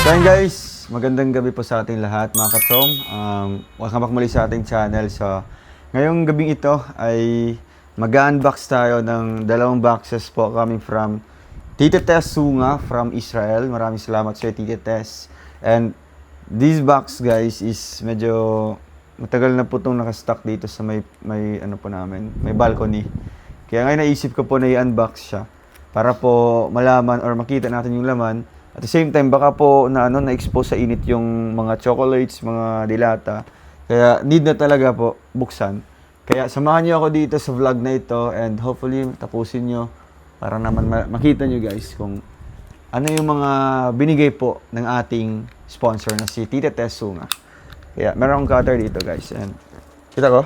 So yun guys, magandang gabi po sa ating lahat mga katrom. Welcome back muli sa ating channel. So ngayong gabing ito ay mag-unbox tayo ng dalawang boxes po coming from Tita Tess Sunga from Israel. Maraming salamat sa Tita Tess. And this box guys is medyo matagal na po itong nakastock dito sa may ano po namin, may balcony. Kaya ngayon naisip ko po na i-unbox siya para po malaman or makita natin yung laman. At the same time, baka po na-expose sa init yung mga chocolates, mga dilata. Kaya need na talaga po buksan. Kaya samahan niyo ako dito sa vlog na ito and hopefully tapusin niyo para naman makita niyo guys kung ano yung mga binigay po ng ating sponsor na si Tita Tess Sunga. Kaya meron akong cutter dito guys. And kita ko.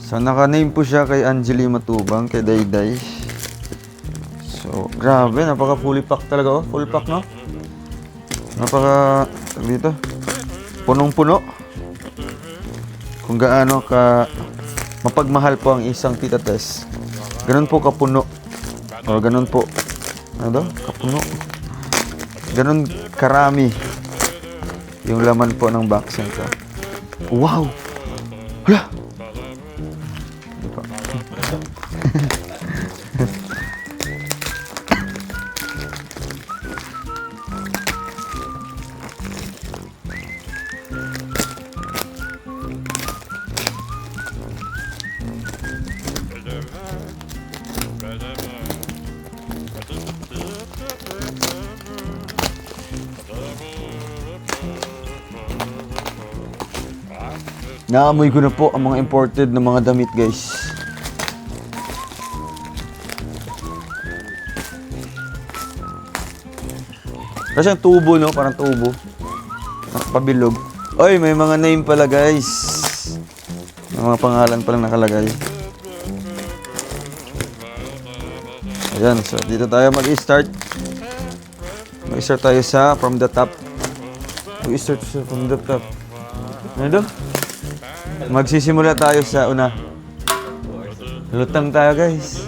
So naka-name po siya kay Angeli Matubang, kay Dayday. So, grabe, napaka fully pack talaga, oh. Full pack, no? Napaka, dito, punong-puno. Kung gaano ka mapagmahal po ang isang Tita Tess. Ganun po kapuno. O, ganun po, ano daw? Kapuno. Ganun karami yung laman po ng box nito. Wow! Hala! Ito pa. Naamoy ko na po ang mga imported na mga damit, guys. Kasi ang tubo, no? Parang tubo. Nakapabilog. Oy, may mga name pala, guys. May mga pangalan pala nakalagay. Ayan, so dito tayo mag-start. Mag-start tayo sa from the top. Mag-start sa from the top. Ano daw? Magsisimula tayo sa una. Lutang tayo guys.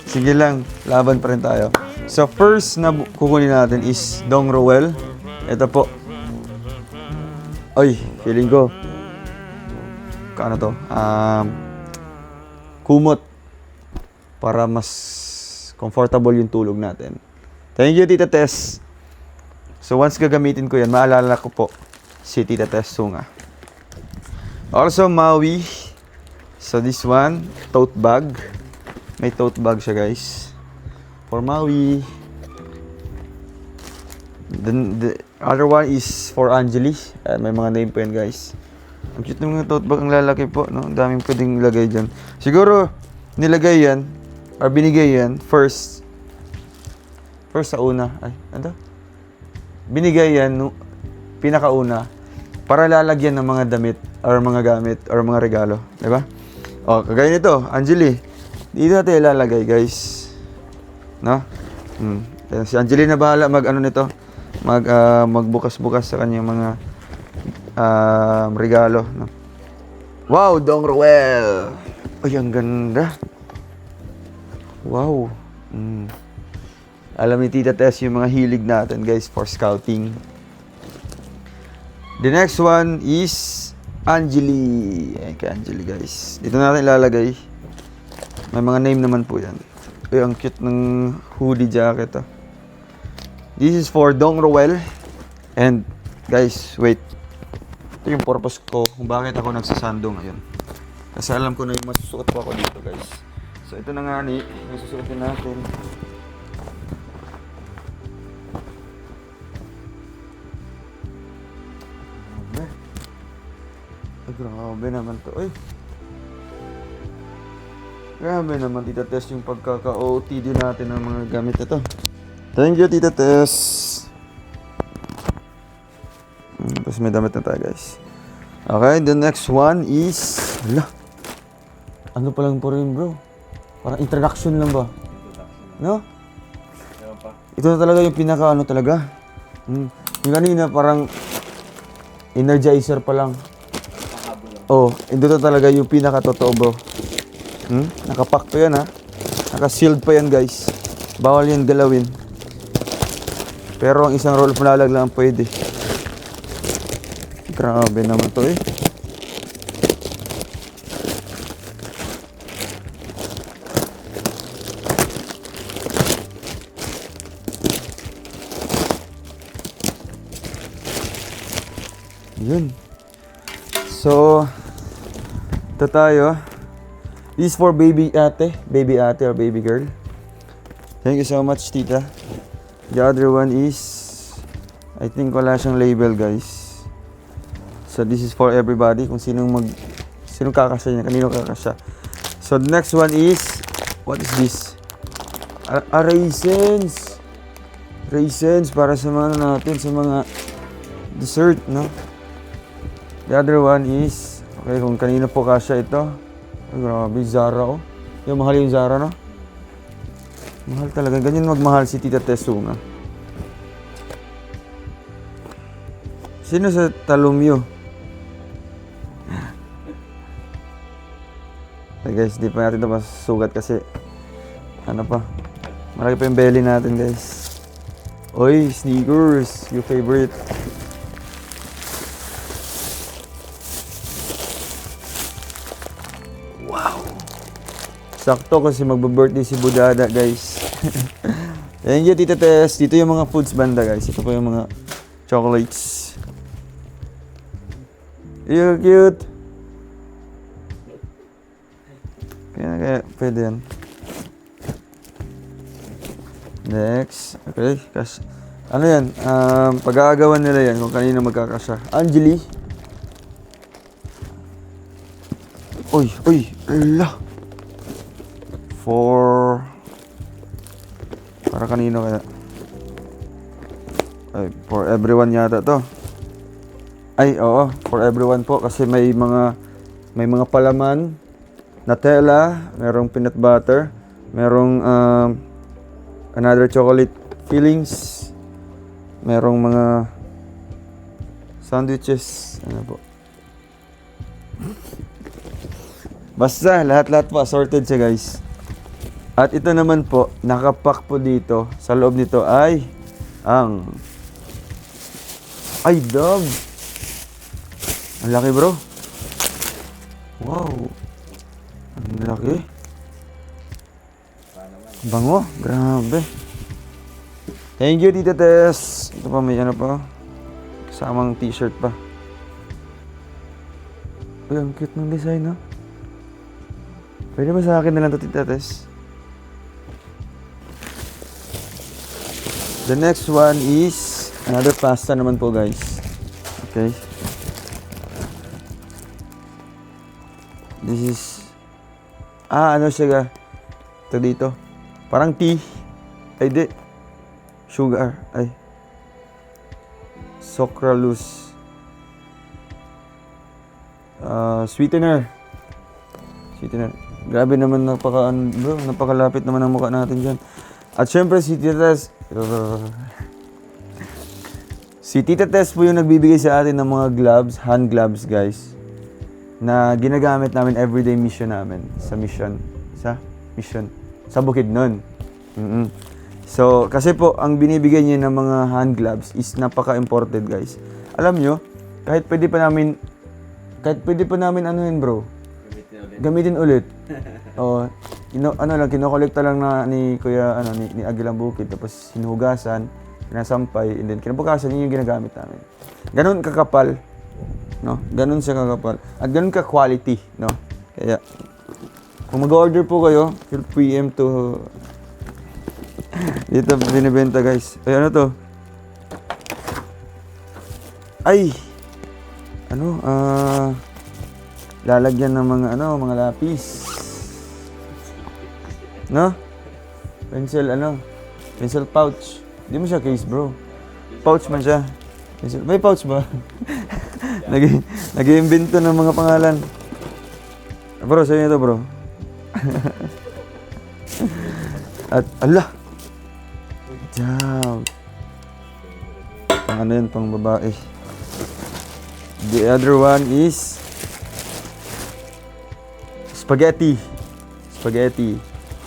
Sige lang, laban pa rin tayo. So first na kukunin natin is Dong Roel. Ito po. Ay, feeling ko. Kaano to? Kumot. Para mas comfortable yung tulog natin. Thank you, Tita Tess. So once gagamitin ko yan, maalala ko po si Tita Tess Sunga. Also, Maui. So, this one, tote bag. May tote bag siya, guys. For Maui. Then, the other one is for Angeli. May mga name po yan, guys. Ang cute ng mga tote bag. Ang lalaki po, no? Ang daming pwedeng ilagay dyan. Siguro, nilagay yan, or binigay yan, first sa una. Ay, ano? Binigay yan, no, pinakauna, para lalagyan ng mga damit or mga gamit or mga regalo, di ba? O, kagaya nito, Angeli. Dito natin ilalagay, guys. No? Si Angeli na bahala mag-ano nito, magbukas-bukas sa kanyang mga regalo, no? Wow, Dong Roel. Ay, ang ganda. Wow. Alam ni Tita Tess yung mga hilig natin, guys, for scouting. The next one is Angeli. Ayan kay Angeli, guys. Dito natin ilalagay. May mga name naman po yan. Ay, ang cute ng hoodie jacket. This is for Dong Roel. And, guys, wait. Ito yung purpose ko kung bakit ako nagsasando ngayon. Kasi alam ko na yung masusuot ko ako dito, guys. So, ito na nga ni. Masusuotin natin. Grabe naman to. Ay. Grabe naman, Tita Tess, yung pagkaka-OOTD natin ng mga gamit ito. Thank you, Tita Tess. Tapos may damit na tayo, guys. Okay, the next one is... Hala. Ano pa lang po rin, bro? Parang introduction lang ba? No? Ito na talaga yung pinaka-ano talaga. Yung kanina parang energizer pa lang. Oh, ito talaga yung pinaka-totoo, bro. Nakapack pa yan, ha. Naka-sealed pa yan, guys. Bawal yan galawin. Pero ang isang roll palalag lang pwede. Grabe naman to eh. Yun. So, ito tayo. This is for baby ate or baby girl. Thank you so much, tita. The other one is, I think wala siyang label, guys. So this is for everybody, kung sinong kakasya niya, kanino kakasya. So the next one is, what is this? Raisins. Raisins para sa mga natin, sa mga dessert, no? The other one is, okay, kung kanino po kasya ito. Ay, grabe, Zara, oh. Yung mahal yung Zara, no? Mahal talaga. Ganyan magmahal si Tita Tessunga. Sino sa Talumyo? Hey guys, di pa natin ito masusugat kasi ano pa, malaki pa yung belly natin, guys. Oy, sneakers, your favorite. Wow! Sakto kasi magbe-birthday si Budada, guys. Thank you, Tita Tess. Dito yung mga foods banda, guys. Ito pa yung mga chocolates. You're cute. Kaya pwede yan. Next. Okay. Ano yan? Pag-aagawan nila yan kung kanino magkakasya. Angeli. Uy. Ala. Para kanino kaya? Ay, for everyone yata to. Ay, oo. For everyone po. Kasi may mga palaman. Nutella. Merong peanut butter. Merong another chocolate fillings. Merong mga sandwiches. Ano po? Basta, lahat-lahat po. Assorted siya, guys. At ito naman po, nakapack po dito. Sa loob nito ay Dove. Ang laki, bro. Wow. Ang laki. Bango. Grabe. Thank you, Tita Tess. Ito pa, may ano pa. Kasamang t-shirt pa. Uy, ang cute ng design, no? Pwede ba sa akin na lang ito, Tita Tess? The next one is another pasta naman po, guys. Okay. This is ano siya ito dito. Parang tea. Ay, di. Sugar. Ay. Sucralose. Sweetener. Grabe naman, napakalapit naman ang mukha natin dyan. At syempre si Tita Tess po yung nagbibigay sa atin ng mga gloves, hand gloves, guys, na ginagamit namin everyday mission namin sa Bukidnon. So, kasi po, ang binibigay niya ng mga hand gloves is napaka-imported, guys. Alam nyo, kahit pwede pa namin bro, gamitin ulit. Kinokolekta lang na ni Kuya, ni Aguilang Bukid, tapos hinugasan, pinasampay, and then kinabukasan, yun yung ginagamit namin. Ganun kakapal, no? Ganun siya kakapal. At ganun ka-quality, no? Kaya, kung mag-order po kayo, feel free to dito binibenta, guys. Ay, ano to? Ay! Lalagyan ng mga lapis. No? Pencil pouch. Hindi mo siya case, bro. Pouch man siya. May pouch ba? Nag-iimbento ng mga pangalan. Bro, sa'yo ito, bro. At, Diyaw. Pang pang babae. The other one is spaghetti.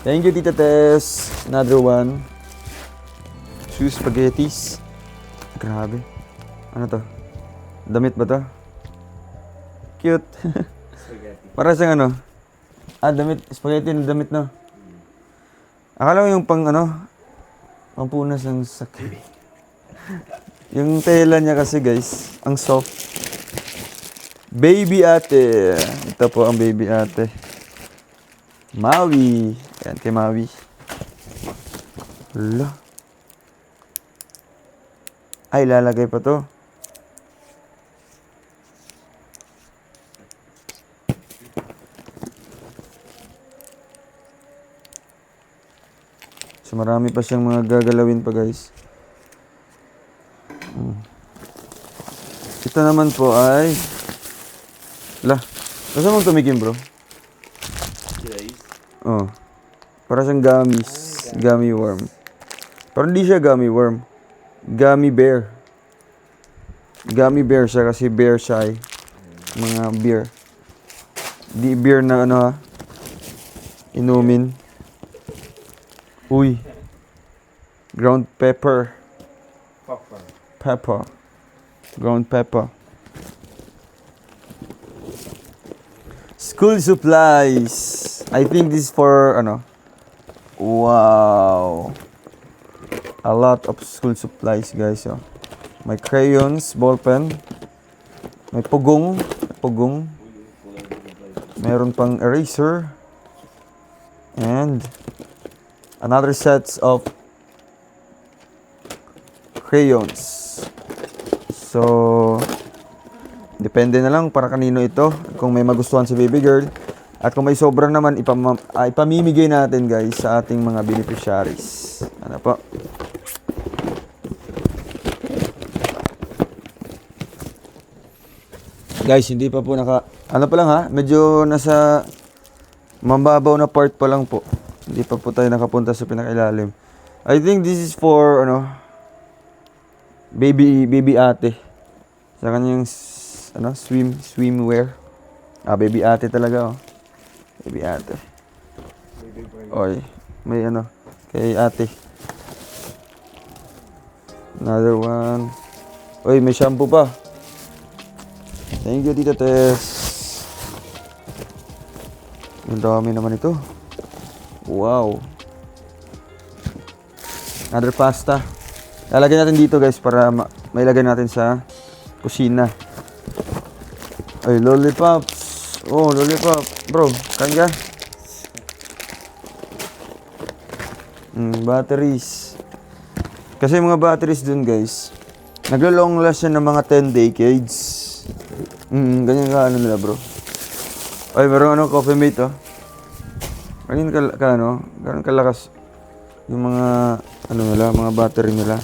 Thank you, Tita Tess. Another one. 2 spaghettis. Grabe. Ano to? Damit ba to? Cute. Para siyang ano? Damit. Spaghetti na damit, no? Akala ko yung pang ano? Pampunas ng sakit. Yung tela niya kasi guys, ang soft. Baby ate. Ito po ang baby ate. Maui. Ayan kay Maui. Hala. Ay, lalagay pa to. So, marami pa siyang mga gagalawin pa, guys. Ito naman po ay... Lah, gusto mong tumikim, bro? Oh. Para siyang gummies. Gummy worm. Pero hindi siya gummy worm. Gummy bear. Gummy bear siya kasi bear siya eh. Mga beer. Di beer na ano ha. Inumin. Uy. Ground pepper. Pepper. Ground pepper. School supplies. I think this is for ano. Wow. A lot of school supplies, guys. Oh. May crayons, ballpen. May pugong. Meron pang eraser. And another sets of crayons. So, depende na lang para kanino ito. Kung may magustuhan si baby girl. At kung may sobrang naman, ipamimigay natin guys sa ating mga beneficiaries. Ano po? Guys, hindi pa po ano pa lang ha? Medyo nasa mababaw na part pa lang po. Hindi pa po tayo nakapunta sa pinakailalim. I think this is for, baby ate. Sa kanyang, swimwear. Baby ate talaga, oh. Baby ate. Oy, may kay ate. Another one. Oy, may shampoo pa. Thank you, Tita Tess. Ang dami naman ito. Wow. Another pasta. Lalagyan natin dito, guys, para mailagay natin sa kusina. Ay, lollipops. Oh, lollipop. Bro, kain ka? Batteries. Kasi mga batteries dun, guys, naglo-long last yan ng mga 10 decades. Ganyan ka, nila, bro. Ay, merong coffee mate, oh. Ganyan ganyan kalakas yung mga, nila, mga battery nila.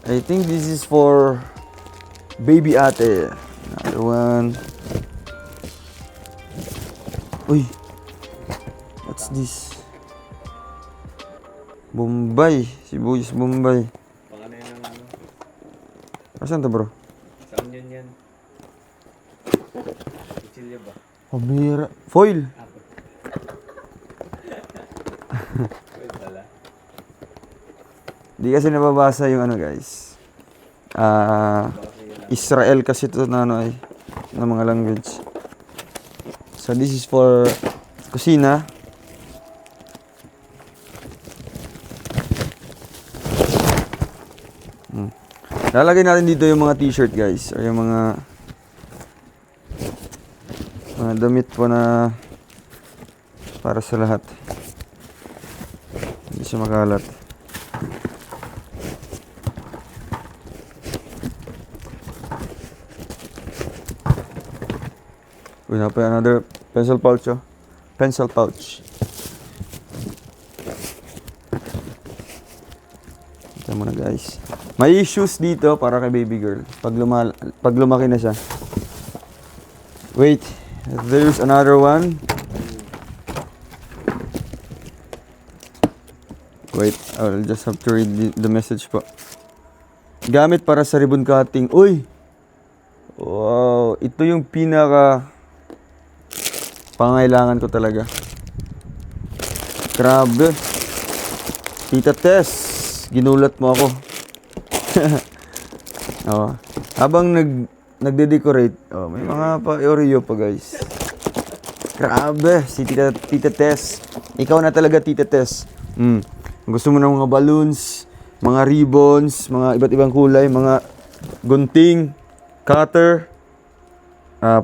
I think this is for baby ate. Another one. Uy. What's this? Bombay. Sibuyas Bombay. Pangalan yan ng Asan to, bro? Sa onion yan. Kuchilya ba? Pabira. Foil. Wait pala. Di kasi nababasa yung guys. Israel kasi ito na ng mga language. So this is for kusina. Lalagay natin dito yung mga t-shirt, guys, or yung mga damit po na para sa lahat. Hindi siya makalat. We have another pencil pouch, oh. Pencil pouch. Ito muna, guys. May shoes dito para kay baby girl. Pag lumaki na siya. Wait. There's another one. Wait. I'll just have to read the message po. Gamit para sa ribbon cutting. Uy! Wow. Ito yung pangailangan ko talaga. Grabe. Tita Tess. guys. Ginulat mo ako. Oh. Habang nagde-decorate, oh, may mga pa-Oreo pa guys. Grabe, si Tita Tess. Ikaw na talaga, Tita Tess. Gusto mo ng mga balloons, mga ribbons, mga iba't ibang kulay, mga gunting, cutter,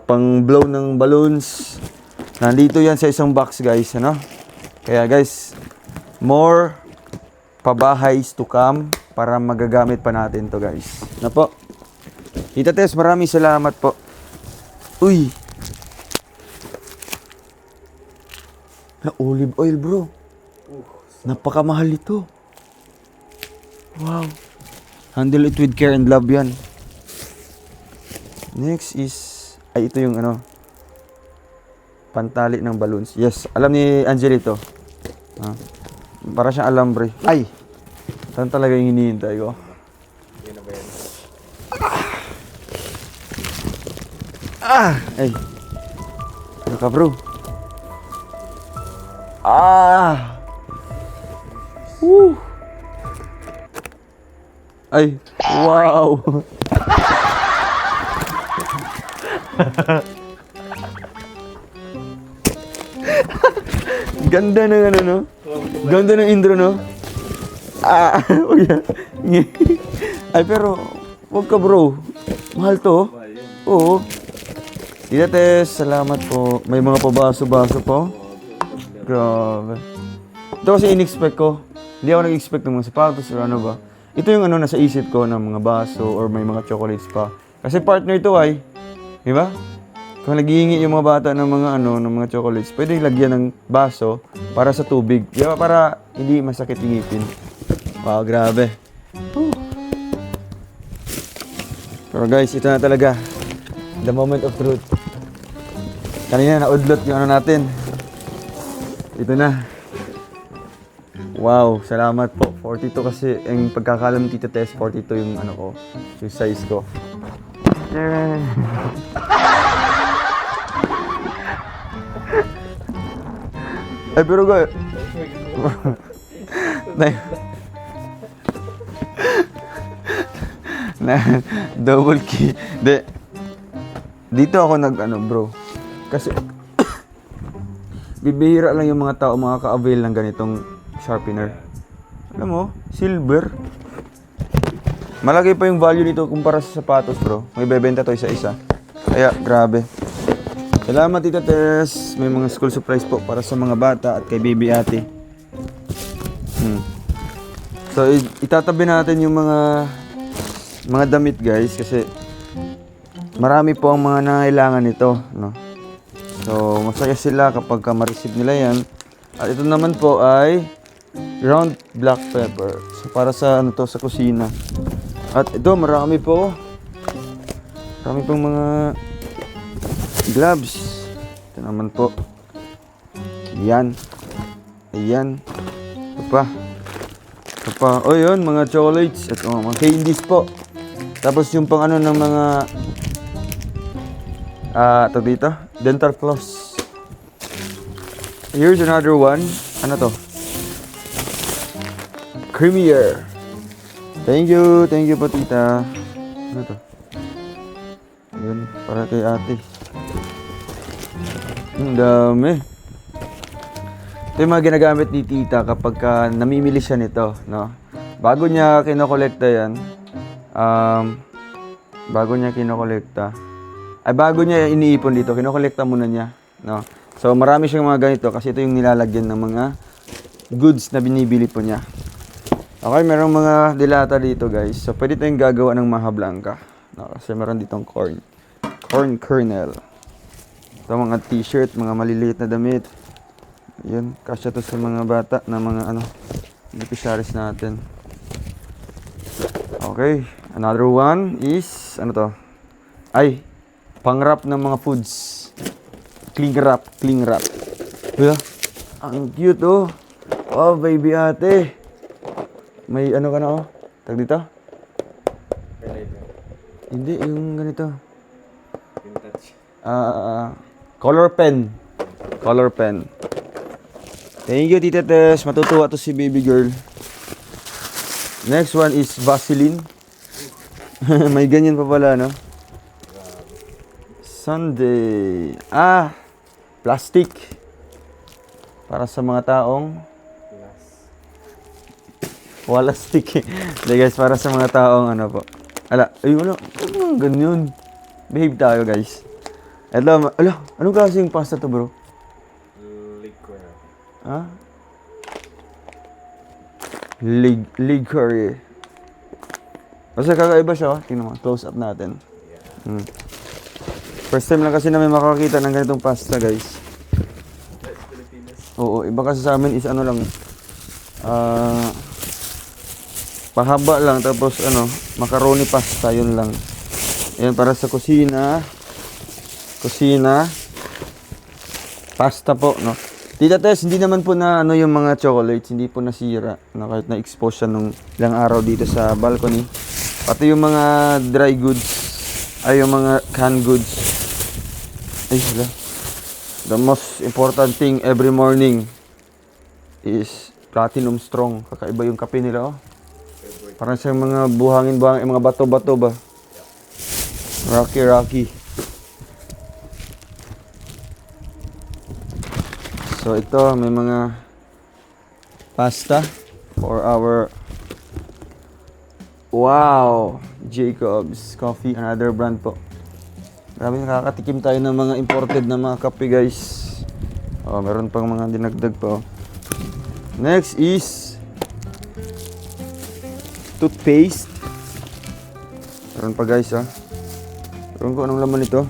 pang blow ng balloons. Nandito yan sa isang box guys, ano? Kaya guys, more pabahays to come para magagamit pa natin to guys. Na po. Tita Tess, maraming salamat po. Uy. Na olive oil, bro. Napakamahal ito. Wow. Handle it with care and love yan. Next is, ay ito yung ano, pantali ng balloons. Yes, alam ni Angelito. Para siyang alambre. Ay! Saan talaga yung hinihintay ko? Yan na ba yan? Ay! Ano ka, bro? Woo! Ay! Wow! Ganda ng ano, no? Ganda ng intro, no? Wag yan. Ay, pero, wag ka, bro. Mahal to. Mahal yan. Oo. Tita Tess, salamat po. May mga pabaso-baso po. Grabe. Ito kasi in-expect ko. Hindi ako nag-expect ng mga sapatos or ano ba. Ito yung ano nasa isip ko ng mga baso or may mga chocolates pa. Kasi partner to ay. Di ba? Kung naghihingi yung mga bata ng mga ano, ng mga chocolates, pwede lagyan ng baso para sa tubig. Di ba? Para hindi masakit yung ngipin. Wow, grabe. Pero guys, ito na talaga. The moment of truth. Kanina naudlot yung ano natin. Ito na. Wow, salamat po. 42 kasi, yung pagkakalam ni Tita Tess, 42 yung ano ko, yung size ko. Ay, pero guys, double key. Dito ako nag-ano, bro. Kasi, bibihira lang yung mga tao makaka-avail ng ganitong sharpener. Alam mo, silver. Malaki pa yung value nito kumpara sa sapatos, bro. May bebenta to isa-isa. Kaya, grabe. Salamat, Tita Tess. May mga school supplies po para sa mga bata at kay baby ate. So, itatabi natin yung mga damit, guys, kasi marami po ang mga nangailangan nito, no? So, masaya sila kapag ma-receive nila yan. At ito naman po ay ground black pepper. So, para sa ano to, sa kusina. At ito, marami po. Marami pong mga gloves. Ito naman po. Yan. Ayan. Ito pa. Ito pa. O yun, mga chocolates. At mga candies po. Tapos yung pang ano ng mga ito dito, dental floss. Here's another one. Ano to? Creamier. Thank you po, tita. Ano to? Yun, para kay ate. Ang dami. Ito yung mga ginagamit ni tita kapag namimili siya nito, no? Bago niya kinokolekta yan, bago niya iniipon dito, kinokolekta muna niya, no? So, marami siyang mga ganito kasi ito yung nilalagyan ng mga goods na binibili po niya. Okay, merong mga dilata dito, guys. So, pwede tayong gagawa ng maha blanca, no? Kasi meron ditong corn kernel. Ito mga t-shirt, mga maliliit na damit. Yun, kasya to sa mga bata na mga beneficiaries natin. Okay, another one is, ano to? Ay, pang-wrap ng mga foods. Cling wrap. Yeah. Ang cute, oh. Oh, baby ate. May ano ka na, oh. Tag dito? Hindi, yung ganito. Vintage. Color pen. Thank you, Tita Tess. Matutuwa to si baby girl. Next one is Vaseline. May ganyan pa pala, no? Sunday. Plastic. Para sa mga taong Plus. wala stick. Hindi guys, para sa mga taong ano po. Wala. Ganyan. Behave tayo guys. Anong klaseng pasta to bro? Liquor. Ha? Liquor. Kasi kakaiba siya, oh. Tingnan mo, close up natin. First time lang kasi namin makakita ng ganitong pasta, guys. That's Pilipinas. Oo, iba kasi sa amin is ano lang, pahaba lang, tapos macaroni pasta, yun lang. Yan, para sa kusina, pasta po, no? Tita Tess, hindi naman po na yung mga chocolates, hindi po nasira, no? Kahit na-expose siya nung ilang araw dito sa balcony. Pati yung mga dry goods, yung mga canned goods. Hala. The most important thing every morning is Platinum Strong. Kakaiba yung kape nila, oh. Parang siyang mga buhangin-buhangin, mga bato-bato ba? Rocky. So ito, may mga pasta for our Jacobs Coffee, another brand po. Grabe, nakakatikim tayo ng mga imported na mga kape, guys. Meron pang mga dinagdag po. Next is toothpaste. Meron pa, guys, Meron ko anong laman ito.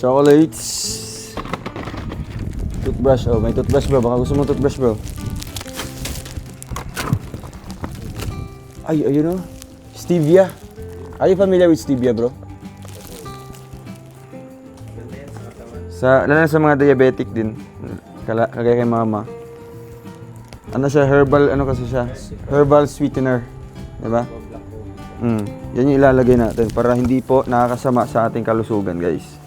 Chocolates. Toothbrush. May toothbrush bro. Baka gusto mo toothbrush bro. Ayun Stevia. Are you familiar with stevia bro? Ganda yan sa katawan. Lalo sa mga diabetic din. Kagaya kay mama. Ano siya? Herbal, kasi siya? Herbal sweetener. Diba? Black hole. Yan yung ilalagay natin para hindi po nakakasama sa ating kalusugan, guys.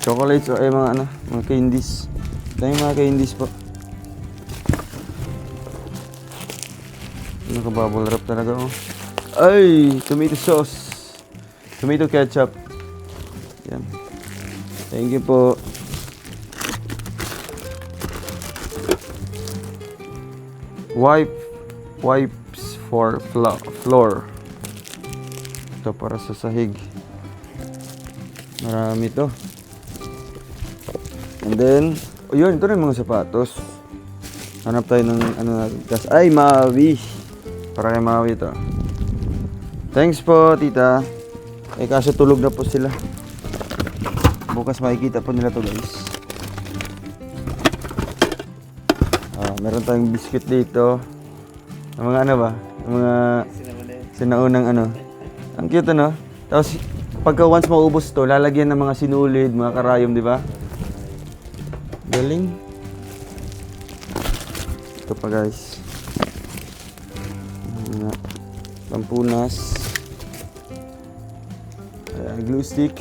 Chocolates o mga candies. Dahil mga candies po. Naka-bubble wrap talaga, oh. Ay! Tomato sauce. Tomato ketchup. Yan. Thank you po. Wipes for floor. Ito para sa sahig. Marami to. And then, ito na yung mga sapatos. Hanap tayo ng natin. Ay, Maui. Para kay Maui ito. Thanks po, tita. Kasi tulog na po sila. Bukas makikita po nila to, guys. Meron tayong biscuit dito. Ang mga mga sinaunang Ang cute, Tapos, pagka once maubos to, lalagyan ng mga sinulid, mga karayom, di ba? Galing. Ito pa, guys. Pampunas. Ayan, glue stick.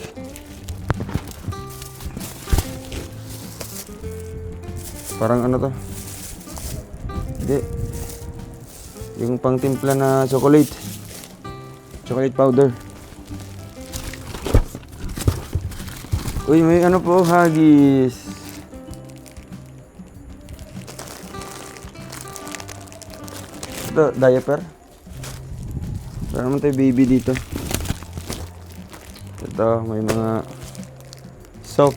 Parang to? Hindi. Yung pangtimpla na chocolate. Chocolate powder. Uy, may po, Huggies. Ito, diaper. Meron naman tayo baby dito. Ito, may mga soft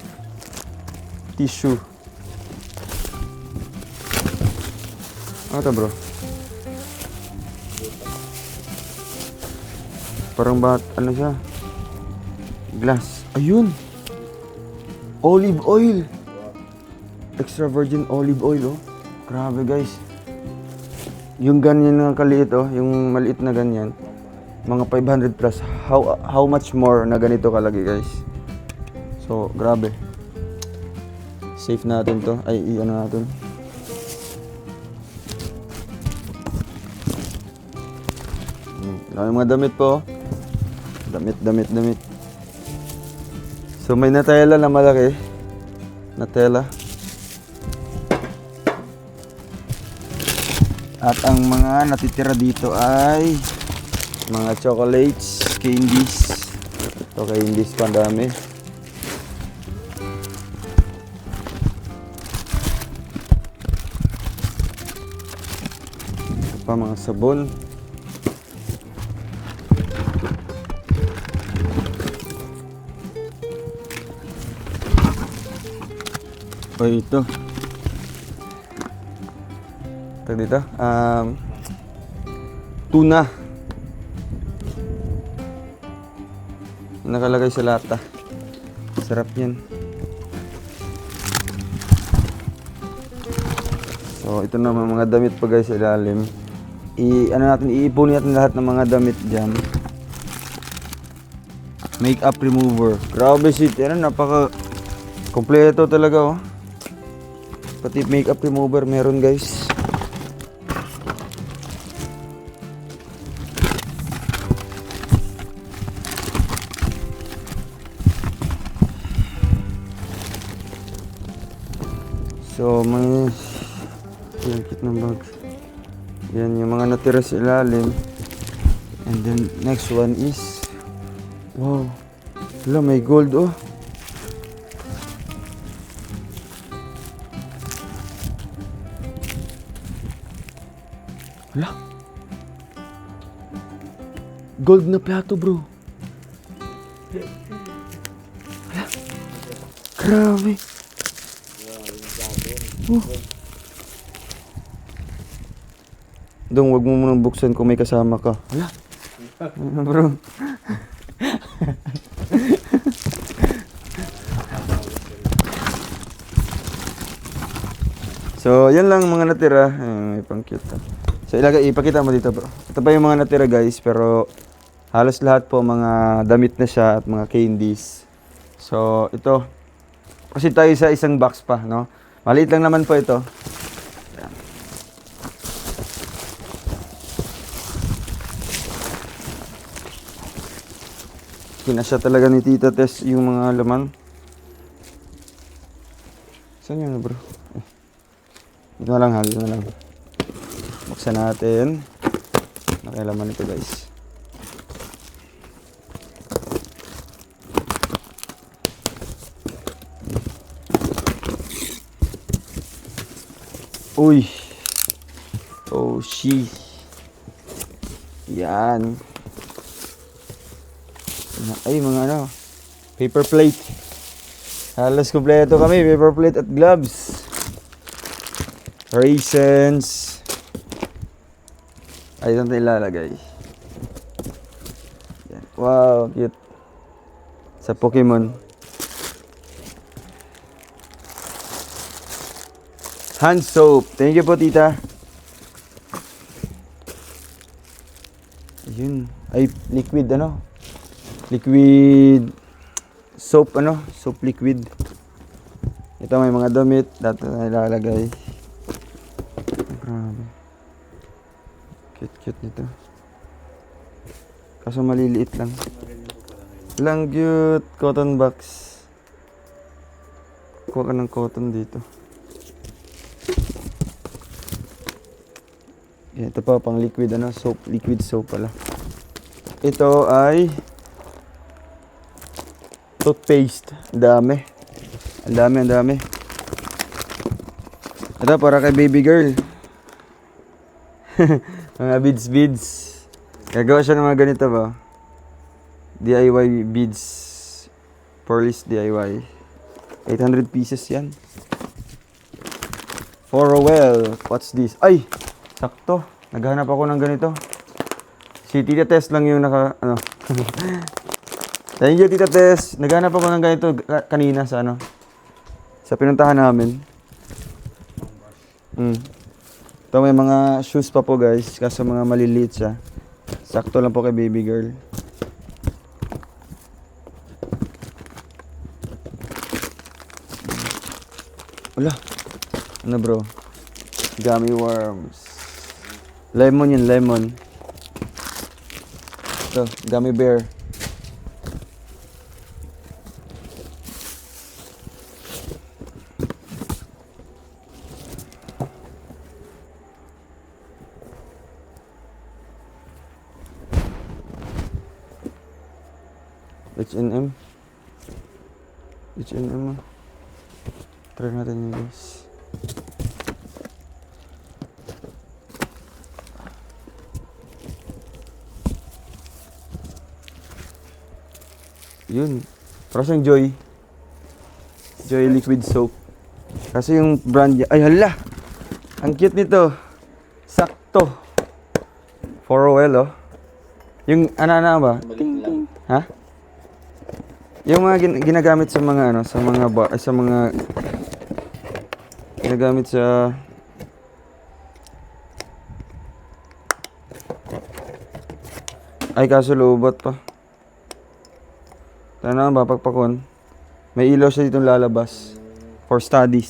tissue. Ano to bro? Parang siya? Glass. Ayun! Olive oil! Extra virgin olive oil, oh. Grabe, guys. Yung ganyan na kaliit, yung maliit na ganyan. Mga 500 plus. How much more na ganito kalagi, guys? So, grabe. Safe natin to. Ay, natin. Mga damit po. Damit. So may Nutella na malaki. Nutella. At ang mga natitira dito ay mga chocolates, candies. Ito candies pa, ang dami. Ito pa mga sabon. O ito. Tag dito. Tuna. Nakalagay sa lata. Sarap yan. So ito naman mga damit pa guys sa ilalim. Iipon natin lahat ng mga damit dyan. Makeup remover. Grabe shit. Yan, napaka kompleto talaga oh. Pati makeup remover meron guys. So may kit ng bag. Yan yung mga natira sa ilalim. And then next one is wow. Wala, may gold oh. Wala. Gold na plato, bro. Wala. Grabe. Dong, wag mo munang buksan kung may kasama ka. Wala. Bro. So, yan lang mga natira. May pang cute. So, ipakita mo dito, bro. Ito pa yung mga natira, guys. Pero, halos lahat po mga damit na siya at mga candies. So, ito. Kasi tayo sa isang box pa, no? Maliit lang naman po ito. Ayan. Kinasya talaga ni Tita Tess yung mga laman. Saan yun, bro? Dito na lang ha, dito na lang. Buksan natin. Nakilaman ito guys. Uy. Oh, she. Yan. Ay, mga ano. Paper plate. Halos kompleto kami. Paper plate at gloves. Raisins. Ay, ito natin ilalagay. Yan. Wow, cute. Sa Pokemon. Hand soap. Thank you po, tita. Ayun. Ay, liquid ano? Liquid soap ano? Soap liquid. Ito may mga damit. Dito na ilalagay. Grabe. Cute nito. Kaso maliliit lang. Lang cute. Cotton box. Kuha ka ng cotton dito. Yan, ito pa pang liquid ano, soap, liquid soap pala. Ito ay toothpaste. Ang dami. Ito para kay baby girl. Mga beads. Gagawa siya ng mga ganito ba? DIY beads. Pearlist DIY. 800 pieces yan. For a well. What's this? Ay! Sakto. Naghanap ako ng ganito. Si Tita Tess lang yung ano. Thank you, Tita Tess. Naghanap ako ng ganito kanina sa ano. Sa pinuntahan namin. Ito may mga shoes pa po guys. Kaso mga maliliit siya. Sakto lang po kay baby girl. Wala. Ano bro? Gummy worms. Lemon yun, lemon. Ito, gummy bear. H&M. H&M. Try natin yun guys. Yun. Para siyang Joy. Joy liquid soap. Kasi yung brand niya. Ay hala! Ang cute nito. Sakto. For well, oh. Yung ano ba? Ting, ting. Ha? Yung mga ginagamit sa mga ano, sa mga bar, sa mga ginagamit sa ay kaso lobot pa. Tana ba pagpakon? May ilaw siya ditong lalabas. For study.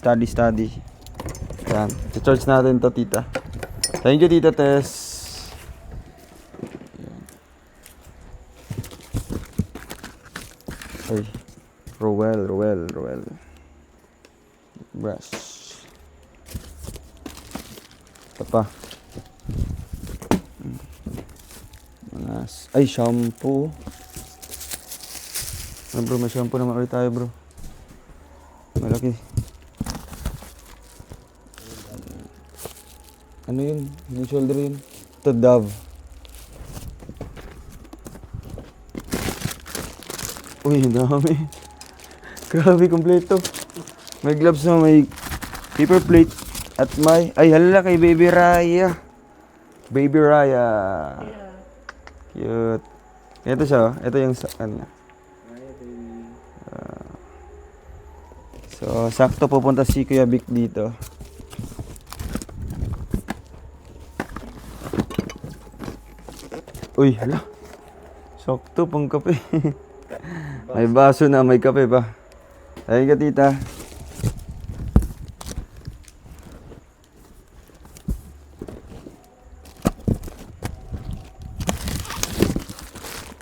Yan. I-charge natin to, tita. Thank you, tita Tess. Ay. Rowel. Brush. Ito pa. Ay, shampoo. Ano bro, may shampoo naman ulit tayo bro. Malaki. Ano yun? Yung shoulder yun? Ito, Dove. Uy, ang dami. Grabe, kompleto. May gloves na, may paper plate. At may, ay hala kay Baby Raya. Baby Raya. Cute. Ito siya, oh. Ito yung ano. So, sakto pupunta si Kuya Vic dito. Uy, hala. Sakto pang kape. May baso na, may kape pa. Ayun ka, tita.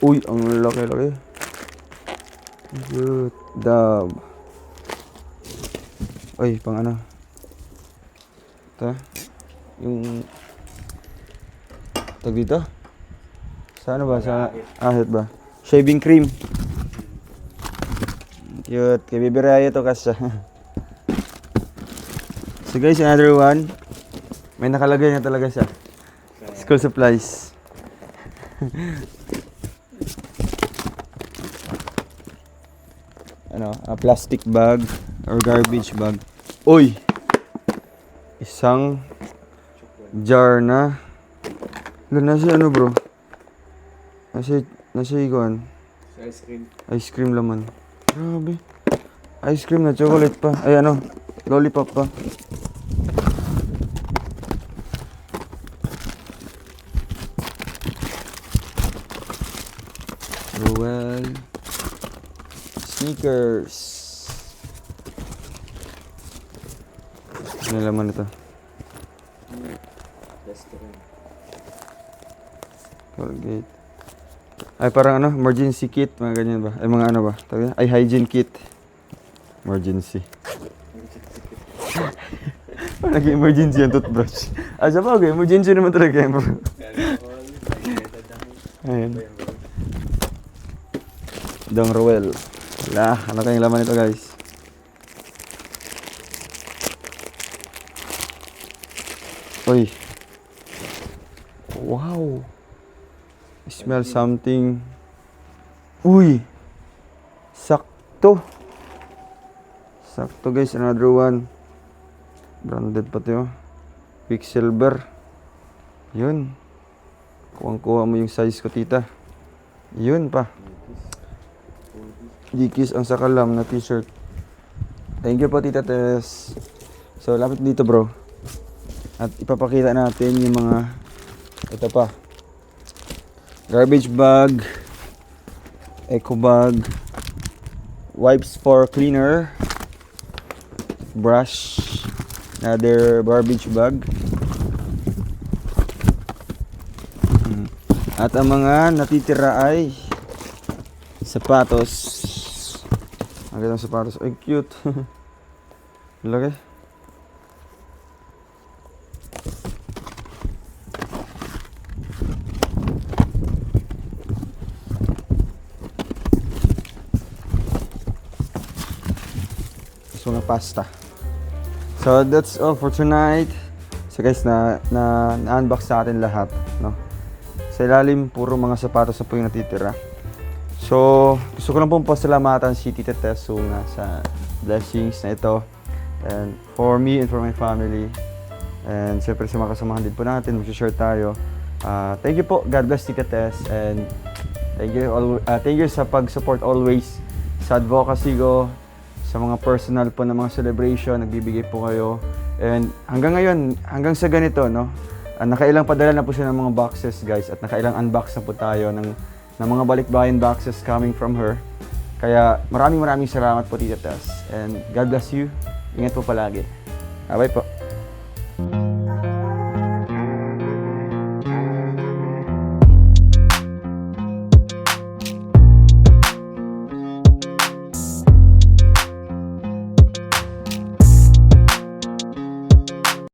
Uy, ang laki-laki. Good. Dab. Uy, pang ano. Ito. Yung tag dito. Sa ano ba? Sa ahit ba? Shaving cream. Cute. Kay Baby Raya to kasya. So guys, another one. May nakalagay na talaga siya. School supplies. Ano, a plastic bag or garbage bag. Uy! Isang jar na. Nasa ano bro? Nasa ikuan. Ice cream. Ice cream laman. Grabe. Ice cream na chocolate pa. Ay ano, lollipop pa. Royal sneakers. Ano laman ito? Restaurant. Colgate. Ay parang ano, emergency kit, mga ganyan ba? Ay mga ano ba? Tawag yan? Ay hygiene kit. Emergency. Parang nag-emergency yung toothbrush. Ah, sa bagay, emergency naman talaga yan bro. Ayan. Dong Roel. Wala, ano kayong laman ito guys? Uy. Wow. Smell something. Uy. Sakto. Sakto guys, another one. Branded pati oh. Quicksilver. Yun. Kuha mo yung size ko tita. Yun pa. Dickies ang sakalam na t-shirt. Thank you po tita Tess. So lapit dito bro. At ipapakita natin yung mga ito pa. Garbage bag, eco bag, wipes for cleaner, brush, another garbage bag. At ang mga natitira ay sapatos. Ang ganda ng sapatos. Ay, cute. Laki. pasta. So that's all for tonight. So guys, na-unbox natin lahat, no? Sa ilalim, puro mga sapatos na po yung natitira. So, gusto ko lang pong pasalamatan si Tita Tess nga sa blessings na ito. And for me and for my family. And siyempre sa mga kasamahan din po natin, mag-share tayo. Thank you po. God bless Tita Tess. And thank you sa pag-support always sa advocacy ko, sa mga personal po na mga celebration, nagbibigay po kayo. And hanggang ngayon, hanggang sa ganito, no? Nakailang padala na po siya ng mga boxes, guys. At nakailang unbox na po tayo ng mga balikbayan boxes coming from her. Kaya maraming salamat po, Tita Tess. And God bless you. Ingat po palagi. Bye po.